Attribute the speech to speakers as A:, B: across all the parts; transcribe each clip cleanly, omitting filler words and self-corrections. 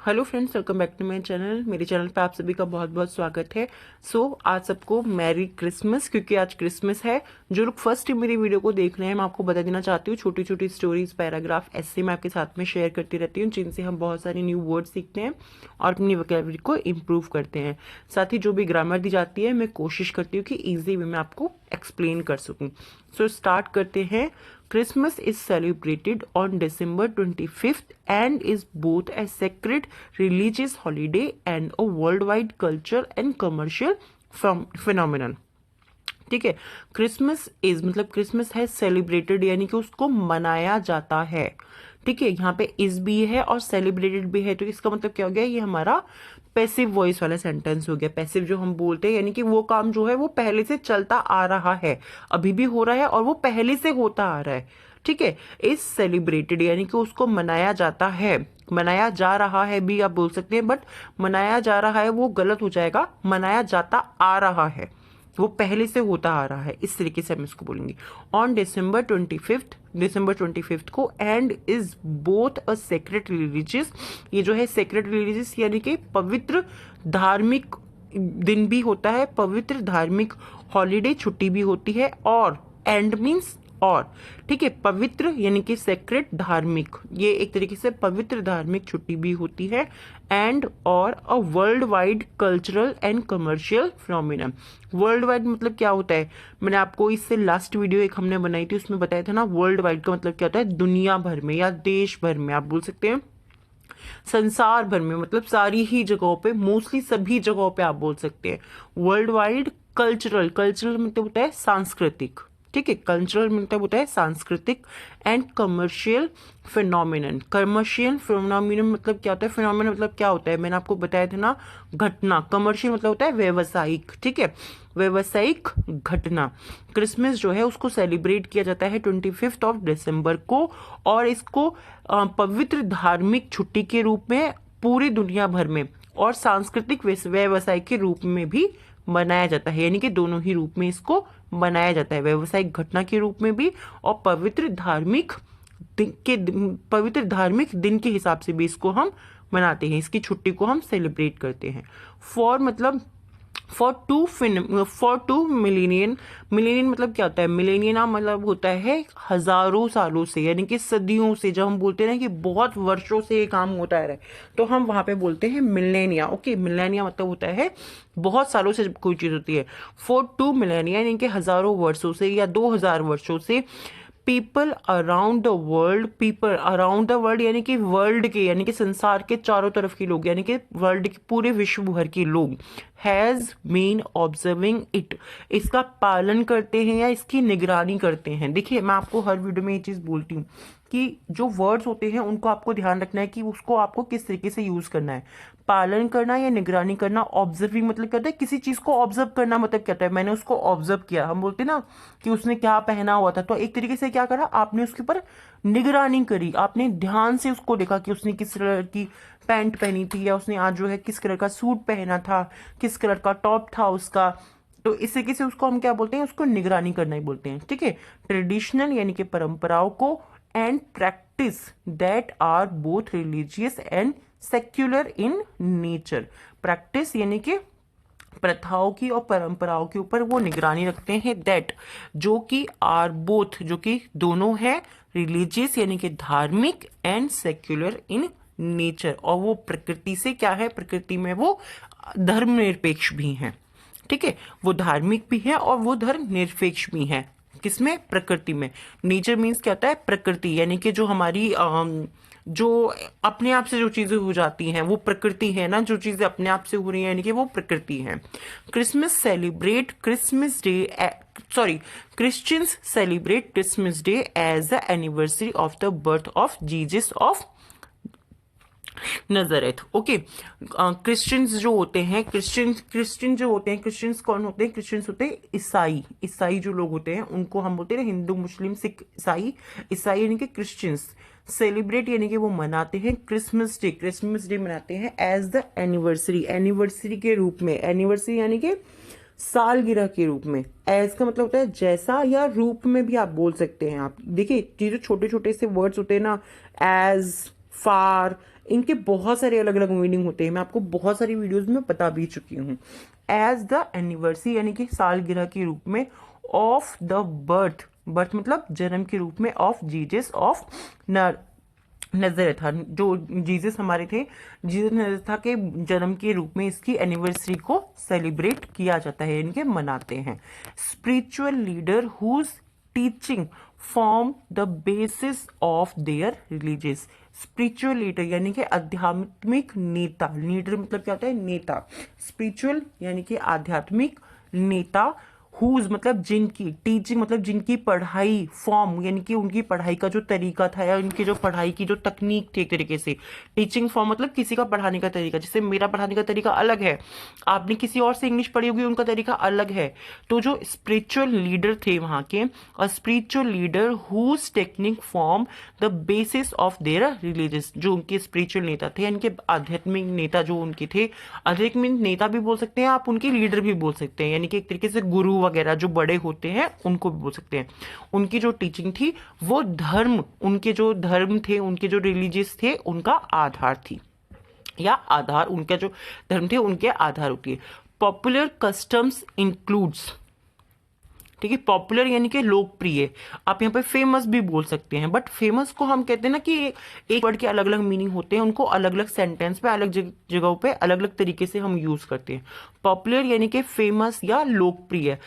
A: Hello friends, welcome back to my channel. मेरे channel पे आप सभी का बहुत बहुत स्वागत है। आज सबको मैरी क्रिसमस, क्योंकि आज क्रिसमस है। जो लोग फर्स्ट टाइम मेरी वीडियो को देख रहे हैं, मैं आपको बता देना चाहती हूँ, छोटी छोटी स्टोरीज, पैराग्राफ ऐसे मैं आपके साथ में शेयर करती रहती हूँ, जिनसे हम बहुत सारे न्यू वर्ड सीखते हैं और अपनी वोकैबुलरी को इम्प्रूव करते हैं। साथ ही जो भी ग्रामर दी जाती है, मैं कोशिश करती हूँ कि ईजी वे में आपको एक्सप्लेन कर सकूँ। स्टार्ट करते हैं। Christmas is celebrated on December 25th and is both a sacred religious holiday and a worldwide cultural and commercial phenomenon. ठीक है। क्रिसमस इज मतलब क्रिसमस है सेलिब्रेटेड, यानी कि उसको मनाया जाता है। ठीक है, यहाँ पे इज भी है और सेलिब्रेटेड भी है, तो इसका मतलब क्या हो गया, ये हमारा पैसिव वॉइस वाला सेंटेंस हो गया। पैसिव जो हम बोलते हैं, यानी कि वो काम जो है वो पहले से चलता आ रहा है, अभी भी हो रहा है और वो पहले से होता आ रहा है। ठीक है। इज सेलिब्रेटेड यानी कि उसको मनाया जाता है, मनाया जा रहा है भी आप बोल सकते हैं, बट मनाया जा रहा है वो गलत हो जाएगा, मनाया जाता आ रहा है, वो पहले से होता आ रहा है, इस तरीके से हम इसको बोलेंगे। On December 25th, December 25th को, and is both a sacred religious, ये जो है सेक्रेट रिलीजियस यानी कि पवित्र धार्मिक दिन भी होता है, पवित्र धार्मिक हॉलीडे छुट्टी भी होती है, और एंड मीन्स और। ठीक है, पवित्र यानी कि सेक्रेट धार्मिक, ये एक तरीके से पवित्र धार्मिक छुट्टी भी होती है, एंड और a world wide cultural and commercial phenomena. World wide मतलब क्या होता है, मैंने आपको इससे लास्ट वीडियो एक हमने बनाई थी, उसमें बताया था ना, वर्ल्ड वाइड का मतलब क्या होता है, दुनिया भर में या देश भर में आप बोल सकते हैं, संसार भर में, मतलब सारी ही जगहों पे, मोस्टली सभी जगहों पे आप बोल सकते हैं। वर्ल्ड वाइड कल्चरल, कल्चरल मतलब होता है सांस्कृतिक। ठीक है, कल्चरल मतलब होता है सांस्कृतिक, and commercial phenomenon. Commercial phenomenon मतलब क्या होता है, फिनोमिनन मतलब क्या होता है, मैंने आपको बताया था ना, घटना। कमर्शियल मतलब होता है व्यवसायिक। ठीक है, व्यवसायिक घटना। क्रिसमस जो है उसको सेलिब्रेट किया जाता है 25th ऑफ दिसंबर को, और इसको पवित्र धार्मिक छुट्टी के रूप में पूरी दुनिया भर में, और सांस्कृतिक व्यवसाय के रूप में भी मनाया जाता है, यानी कि दोनों ही रूप में इसको मनाया जाता है, व्यवसायिक घटना के रूप में भी और पवित्र धार्मिक दिन के हिसाब से भी इसको हम मनाते हैं, इसकी छुट्टी को हम सेलिब्रेट करते हैं। फॉर मतलब फॉर टू मिलेनियन, मिलेनियन मतलब क्या होता है, मिलेनियना मतलब होता है हजारों सालों से, यानी कि सदियों से। जब हम बोलते हैं कि बहुत वर्षों से ये काम होता है, तो हम वहां पे बोलते हैं मिलेनिया। ओके, मिलेनिया मतलब होता है बहुत सालों से जब कोई चीज होती है। फॉर टू मिलेनिया यानी कि हजारों वर्षों से या 2000 वर्षों से, people around the world, people around the world यानी कि वर्ल्ड के, यानी कि संसार के चारों तरफ के लोग, यानी कि वर्ल्ड के पूरे विश्व भर के लोग, हैज बीन ऑब्जर्विंग इट, इसका पालन करते हैं या इसकी निगरानी करते हैं। देखिए, मैं आपको हर वीडियो में ये चीज बोलती हूँ कि जो वर्ड्स होते हैं उनको आपको ध्यान रखना है कि उसको आपको किस तरीके से यूज करना है। पालन करना या निगरानी करना, ऑब्जर्विंग मतलब क्या होता है, किसी चीज को ऑब्जर्व करना मतलब क्या होता है, मैंने उसको ऑब्जर्व किया। हम बोलते हैं ना कि उसने क्या पहना हुआ था, तो एक तरीके से क्या करा, आपने उसके ऊपर निगरानी करी, आपने ध्यान से उसको देखा कि उसने किस कलर की पैंट पहनी थी, या उसने आज जो है किस कलर का सूट पहना था, किस कलर का टॉप था उसका। तो इस तरीके से उसको हम क्या बोलते हैं, उसको निगरानी करना ही बोलते हैं। ठीक है, ट्रेडिशनल यानी कि परंपराओं को, and practice that are both religious and secular in nature. Practice यानी कि प्रथाओं की और परंपराओं के ऊपर वो निगरानी रखते हैं, दैट जो कि आर बोथ, जो कि दोनों है, रिलीजियस यानी कि धार्मिक, एंड सेक्युलर इन नेचर, और वो प्रकृति से क्या है, प्रकृति में वो धर्मनिरपेक्ष भी हैं। ठीक है, वो धार्मिक भी है और वो धर्मनिरपेक्ष भी है। किसमें, प्रकृति में। नेचर मीन्स क्या होता है, प्रकृति, यानी कि जो हमारी जो अपने आप से जो चीजें हो जाती हैं वो प्रकृति है ना, जो चीजें अपने आप से हो रही हैं यानी कि वो प्रकृति है। Christmas celebrate Christmas day, sorry, Christians celebrate Christmas day as the anniversary of the birth of Jesus of Nazareth. Okay, Christians जो होते हैं, क्रिश्चियन जो होते हैं, क्रिश्चियंस कौन होते हैं, क्रिश्चियंस होते हैं ईसाई। ईसाई जो लोग होते हैं उनको हम बोलते हैं हिंदू, मुस्लिम, सिख, ईसाई। ईसाई यानी कि क्रिश्चियंस। सेलिब्रेट यानी कि वो मनाते हैं क्रिसमस डे, क्रिसमस डे मनाते हैं एज द एनिवर्सरी, एनिवर्सरी के रूप में। एनिवर्सरी यानी कि सालगिरह के रूप में। एज का मतलब होता है जैसा, या रूप में भी आप बोल सकते हैं। आप देखिए, ये जो छोटे छोटे से वर्ड्स होते हैं ना, एज, फार, इनके बहुत सारे अलग अलग मीनिंग होते हैं, मैं आपको बहुत सारी वीडियोस में बता भी चुकी हूँ। एज द एनिवर्सरी यानी कि सालगिरह के रूप में, ऑफ द बर्थ, बर्थ मतलब जन्म के रूप में, ऑफ जीसस ऑफ नजर था, जो जीसस हमारे थे, जीसस नजर था के जन्म के रूप में इसकी एनिवर्सरी को सेलिब्रेट किया जाता है, यानी कि मनाते हैं। Spiritual leader whose teaching form the basis of their religious. Spiritual leader यानी कि आध्यात्मिक नेता, लीडर मतलब क्या होता है, नेता। स्पिरिचुअल यानी कि आध्यात्मिक नेता, हुज मतलब जिनकी, टीचिंग मतलब जिनकी पढ़ाई, फॉर्म यानी कि उनकी पढ़ाई का जो तरीका था या उनकी जो पढ़ाई की जो तकनीक थी, एक तरीके से टीचिंग फॉर्म मतलब किसी का पढ़ाने का तरीका, जैसे मेरा पढ़ाने का तरीका अलग है, आपने किसी और से इंग्लिश पढ़ी होगी, उनका तरीका अलग है। तो जो स्पिरिचुअल लीडर थे वहां के, और spiritual leader whose technique form the basis of their religious, जो उनके स्पिरिचुअल नेता थे, यानी कि आध्यात्मिक नेता जो उनके थे, आध्यात्मिक नेता भी बोल सकते हैं आप, उनके लीडर भी बोल सकते हैं, यानी कि एक तरीके से गुरु वगैरह जो बड़े होते हैं उनको भी बोल सकते हैं। उनकी जो टीचिंग थी वो धर्म, उनके जो धर्म थे, उनके जो रिलीजियस थे, उनका आधार थी, या आधार, उनका जो धर्म थे उनके आधार होती है। पॉपुलर कस्टम्स इंक्लूड्स, ठीक है, पॉपुलर यानी कि लोकप्रिय, आप यहाँ पे फेमस भी बोल सकते हैं, बट फेमस को हम कहते हैं ना कि एक वर्ड के अलग अलग मीनिंग होते हैं, उनको अलग अलग सेंटेंस पे, अलग जगहों पे अलग अलग तरीके से हम यूज करते हैं। पॉपुलर यानी कि फेमस या लोकप्रिय।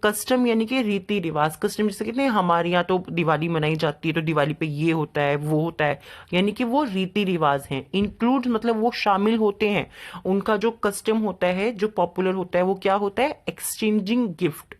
A: कस्टम यानी कि रीति रिवाज, कस्टम जैसे कहते हैं हमारे यहाँ तो दिवाली मनाई जाती है, तो दिवाली पे ये होता है वो होता है, यानी कि वो रीति रिवाज हैं। इंक्लूड मतलब वो शामिल होते हैं, उनका जो कस्टम होता है, जो पॉपुलर होता है, वो क्या होता है, एक्सचेंजिंग गिफ्ट,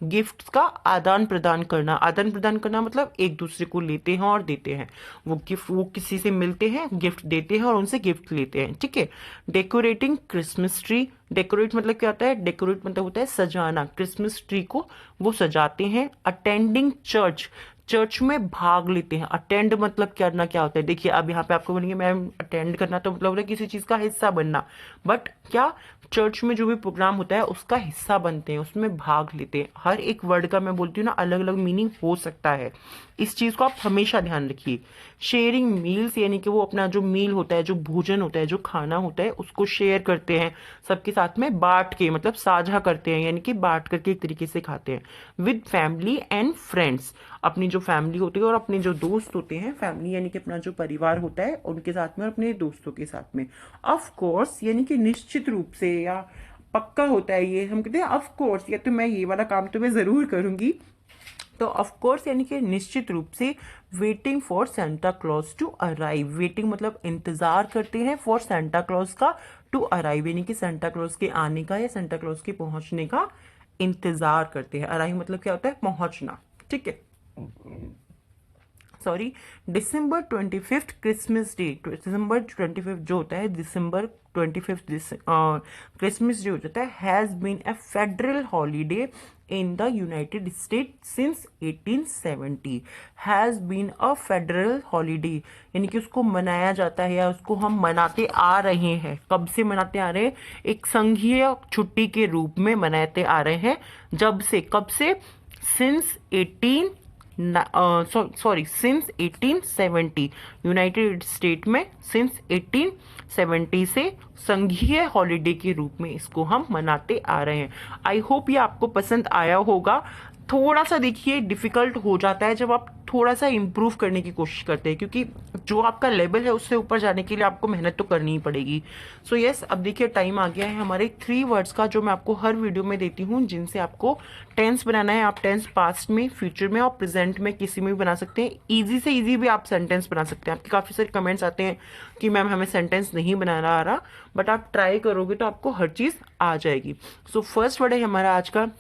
A: गिफ्ट का आदान प्रदान करना। आदान प्रदान करना मतलब एक दूसरे को लेते हैं और देते हैं, वो गिफ्ट, वो किसी से मिलते हैं, गिफ्ट देते हैं और उनसे गिफ्ट लेते हैं, ठीक है। डेकोरेटिंग क्रिसमस ट्री, डेकोरेट मतलब क्या होता है, डेकोरेट मतलब होता है सजाना, क्रिसमस ट्री को वो सजाते हैं। अटेंडिंग चर्च, चर्च में भाग लेते हैं। अटेंड मतलब करना क्या होता है, देखिए अब यहाँ पे आपको बोलेंगे मैम अटेंड करना तो मतलब होता है किसी चीज का हिस्सा बनना, बट क्या, चर्च में जो भी प्रोग्राम होता है उसका हिस्सा बनते हैं, उसमें भाग लेते हैं। हर एक वर्ड का मैं बोलती हूँ ना अलग अलग मीनिंग हो सकता है, इस चीज को आप हमेशा ध्यान रखिए। शेयरिंग मील्स यानी कि वो अपना जो मील होता है, जो भोजन होता है, जो खाना होता है, उसको शेयर करते हैं सबके साथ में, बांट के मतलब साझा करते हैं, यानी कि बांट करके एक तरीके से खाते हैं। विद फैमिली एंड फ्रेंड्स, अपनी जो फैमिली होती है और अपने जो दोस्त होते हैं, फैमिली यानी कि अपना जो परिवार होता है उनके साथ में और अपने दोस्तों के साथ में। ऑफ कोर्स यानी कि निश्चित रूप से या पक्का होता है, ये हम कहते हैं ऑफ कोर्स, या तो मैं ये वाला काम तो मैं जरूर करूंगी, तो ऑफ कोर्स यानी कि निश्चित रूप से। Waiting for Santa Claus to arrive, waiting मतलब इंतजार करते हैं, फॉर सेंटा क्लॉज का, टू अराइव यानी कि सेंटा क्लॉज के आने का या सेंटा क्लॉज के पहुंचने का इंतजार करते हैं। अराइव मतलब क्या होता है, पहुंचना, ठीक है, सॉरी। दिसंबर 25 क्रिसमस डे, दिसंबर 25 जो होता है, दिसंबर 25 क्रिसमस डे हो जाता है, has been a federal holiday in the United State since 1870। Has been a federal holiday यानी कि उसको मनाया जाता है या उसको हम मनाते आ रहे हैं। कब से मनाते आ रहे हैं, एक संघीय छुट्टी के रूप में मनाते आ रहे हैं, जब से, कब से, सिंस 1870, यूनाइटेड स्टेट में सिंस 1870 से संघीय हॉलीडे के रूप में इसको हम मनाते आ रहे हैं। आई होप ये आपको पसंद आया होगा। थोड़ा सा देखिए डिफिकल्ट हो जाता है जब आप थोड़ा सा इम्प्रूव करने की कोशिश करते हैं, क्योंकि जो आपका लेवल है उससे ऊपर जाने के लिए आपको मेहनत तो करनी ही पड़ेगी। सो यस, अब देखिए टाइम आ गया है हमारे 3 वर्ड्स का, जो मैं आपको हर वीडियो में देती हूँ, जिनसे आपको टेंस बनाना है। आप टेंस पास्ट में, फ्यूचर में और प्रेजेंट में किसी में भी बना सकते हैं। ईजी से ईजी भी आप सेंटेंस बना सकते हैं। आपके काफ़ी सारे कमेंट्स आते हैं कि मैम हमें सेंटेंस नहीं बनाना आ रहा, बट आप ट्राई करोगे तो आपको हर चीज़ आ जाएगी। सो फर्स्ट वर्ड है हमारा आज का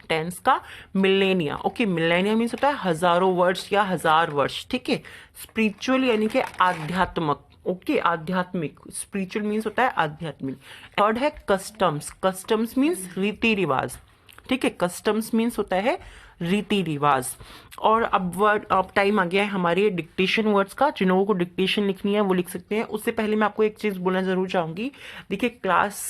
A: टेंस का, मिलेनिया। ओके, मिलेनिया मीन्स होता है हजारों वर्ष या हजार वर्ष, ठीक है। स्पिरिचुअल यानी कि आध्यात्मक, ओके, आध्यात्मिक, स्पिरिचुअल मीन्स होता है आध्यात्मिक। थर्ड है कस्टम्स, कस्टम्स मीन्स रीति रिवाज, ठीक है, कस्टम्स मीन्स होता है रीति रिवाज। और अब टाइम आ गया है हमारे डिक्टेशन वर्ड्स का। जिन लोगों को डिक्टेशन लिखनी है वो लिख सकते हैं। उससे पहले मैं आपको एक चीज बोलना जरूर चाहूंगी। देखिए क्लास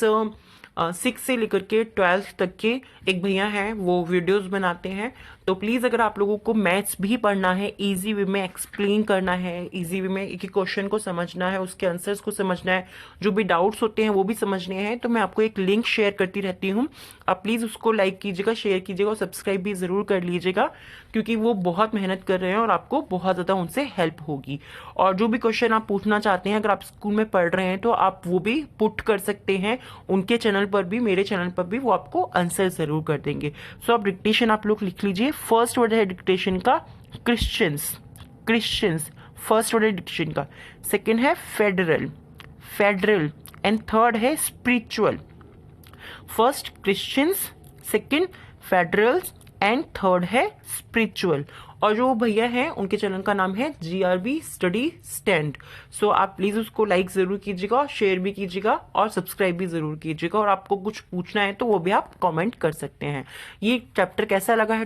A: 6 से लेकर के 12th तक के एक भैया हैं, वो वीडियोस बनाते हैं। तो प्लीज़ अगर आप लोगों को मैथ्स भी पढ़ना है, इजी वे में एक्सप्लेन करना है, इजी वे में एक एक क्वेश्चन को समझना है, उसके आंसर्स को समझना है, जो भी डाउट्स होते हैं वो भी समझने हैं, तो मैं आपको एक लिंक शेयर करती रहती हूँ। आप प्लीज़ उसको लाइक कीजिएगा, शेयर कीजिएगा और सब्सक्राइब भी ज़रूर कर लीजिएगा, क्योंकि वो बहुत मेहनत कर रहे हैं और आपको बहुत ज़्यादा उनसे हेल्प होगी। और जो भी क्वेश्चन आप पूछना चाहते हैं, अगर आप स्कूल में पढ़ रहे हैं तो आप वो भी पुट कर सकते हैं उनके चैनल पर भी, मेरे चैनल पर भी, वो आपको आंसर ज़रूर कर देंगे। सो अब डिक्टेशन आप लोग लिख लीजिए। फर्स्ट वर्ड है डिक्टेशन का क्रिश्चियंस, क्रिश्चियंस फर्स्ट वर्ड है डिक्टेशन का। सेकेंड है फेडरल, फेडरल। एंड थर्ड है spiritual. First Christians, second federals and third है स्पिरिचुअल। और जो भैया हैं उनके चैनल का नाम है GRB स्टडी स्टैंड। सो आप प्लीज़ उसको लाइक ज़रूर कीजिएगा, शेयर भी कीजिएगा और सब्सक्राइब भी ज़रूर कीजिएगा। और आपको कुछ पूछना है तो वो भी आप कमेंट कर सकते हैं। ये चैप्टर कैसा लगा है